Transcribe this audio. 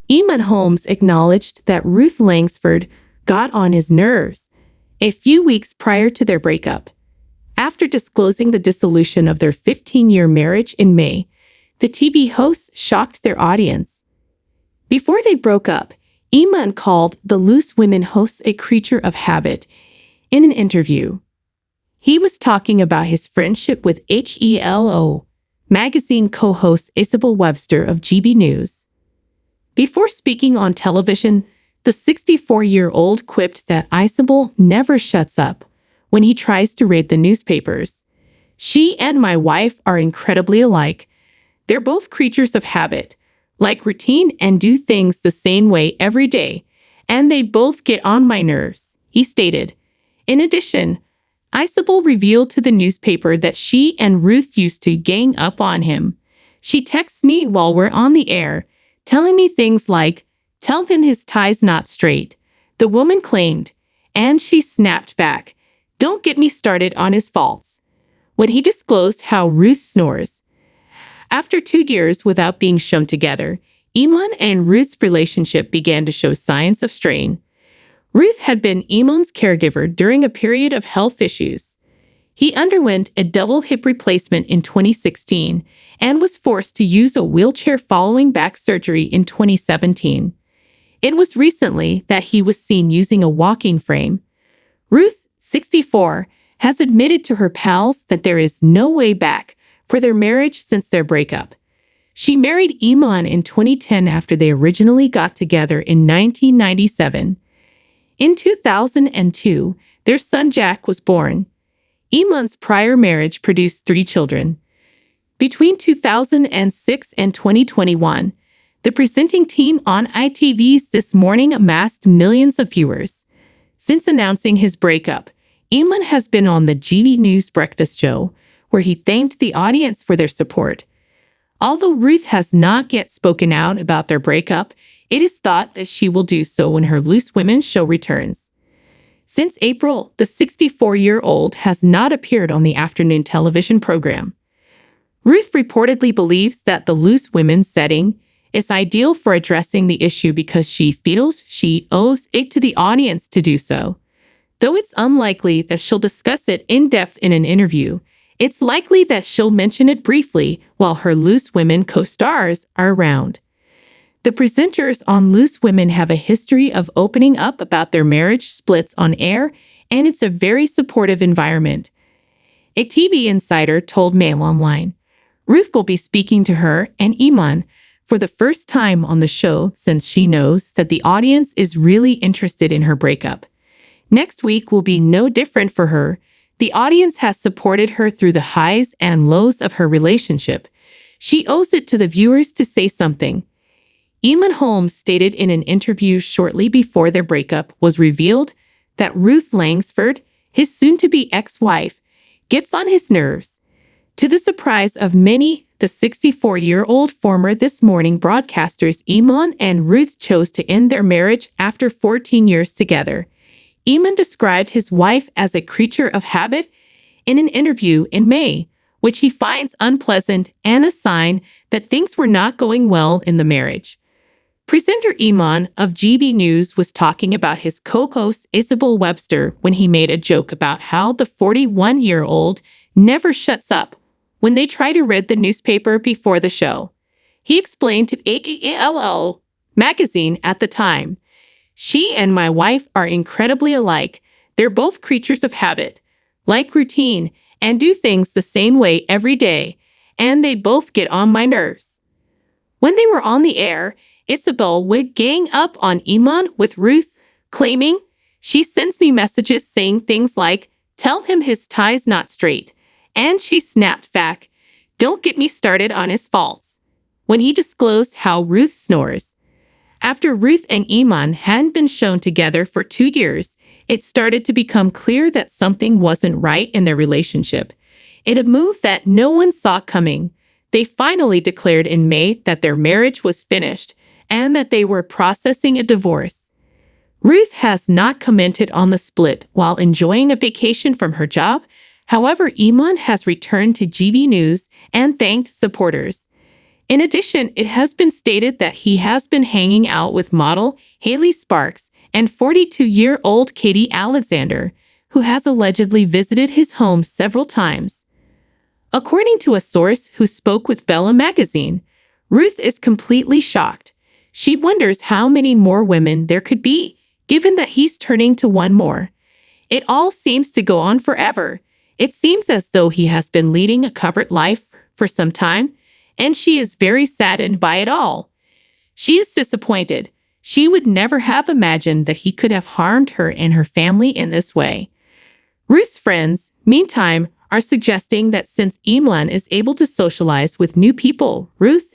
Eamonn Holmes acknowledged that Ruth Langsford got on his nerves a few weeks prior to their breakup. After disclosing the dissolution of their 15-year marriage in May, the TV hosts shocked their audience. Before they broke up, Eamonn called the Loose Women hosts a creature of habit in an interview. He was talking about his friendship with HELO magazine co-host Isabel Webster of GB News. Before speaking on television, the 64-year-old quipped that Isabel never shuts up when he tries to read the newspapers. "She and my wife are incredibly alike. They're both creatures of habit, like routine and do things the same way every day, and they both get on my nerves," he stated. In addition, Isabel revealed to the newspaper that she and Ruth used to gang up on him. "She texts me while we're on the air, telling me things like, 'Tell him his tie's not straight,'" the woman claimed, and she snapped back, "Don't get me started on his faults," when he disclosed how Ruth snores. After 2 years without being shown together, Eamonn and Ruth's relationship began to show signs of strain. Ruth had been Eamonn's caregiver during a period of health issues. He underwent a double hip replacement in 2016 and was forced to use a wheelchair following back surgery in 2017. It was recently that he was seen using a walking frame. Ruth, 64, has admitted to her pals that there is no way back for their marriage since their breakup. She married Eamonn in 2010 after they originally got together in 1997. In 2002, their son Jack was born. Eamonn's prior marriage produced 3 children. Between 2006 and 2021, the presenting team on ITV's This Morning amassed millions of viewers. Since announcing his breakup, Eamonn has been on the GB News breakfast show, where he thanked the audience for their support. Although Ruth has not yet spoken out about their breakup, it is thought that she will do so when her Loose Women show returns. Since April, the 64-year-old has not appeared on the afternoon television program. Ruth reportedly believes that the Loose Women setting is ideal for addressing the issue because she feels she owes it to the audience to do so. Though it's unlikely that she'll discuss it in depth in an interview, it's likely that she'll mention it briefly while her Loose Women co-stars are around. The presenters on Loose Women have a history of opening up about their marriage splits on air, and it's a very supportive environment. A TV insider told Mail Online, Ruth will be speaking to her and Eamonn for the first time on the show since she knows that the audience is really interested in her breakup. Next week will be no different for her. The audience has supported her through the highs and lows of her relationship. She owes it to the viewers to say something. Eamonn Holmes stated in an interview shortly before their breakup was revealed that Ruth Langsford, his soon-to-be ex-wife, gets on his nerves. To the surprise of many, the 64-year-old former This Morning broadcasters Eamonn and Ruth chose to end their marriage after 14 years together. Eamonn described his wife as a creature of habit in an interview in May, which he finds unpleasant and a sign that things were not going well in the marriage. Presenter Eamonn of GB News was talking about his co-host Isabel Webster when he made a joke about how the 41-year-old never shuts up when they try to read the newspaper before the show. He explained to HELO magazine at the time, "She and my wife are incredibly alike. They're both creatures of habit, like routine, and do things the same way every day, and they both get on my nerves." When they were on the air, Isabel would gang up on Eamonn with Ruth, claiming, "She sends me messages saying things like, 'Tell him his tie's not straight,' and she snapped back, 'Don't get me started on his faults,' when he disclosed how Ruth snores. After Ruth and Eamonn hadn't been shown together for 2 years, it started to become clear that something wasn't right in their relationship. In a move that no one saw coming, they finally declared in May that their marriage was finished and that they were processing a divorce. Ruth has not commented on the split while enjoying a vacation from her job. However, Eamonn has returned to GB News and thanked supporters. In addition, it has been stated that he has been hanging out with model Hailey Sparks and 42-year-old Katie Alexander, who has allegedly visited his home several times. According to a source who spoke with Bella magazine, Ruth is completely shocked. She wonders how many more women there could be, given that he's turning to one more. It all seems to go on forever. It seems as though he has been leading a covered life for some time, and she is very saddened by it all. She is disappointed. She would never have imagined that he could have harmed her and her family in this way. Ruth's friends, meantime, are suggesting that since Eamonn is able to socialize with new people, Ruth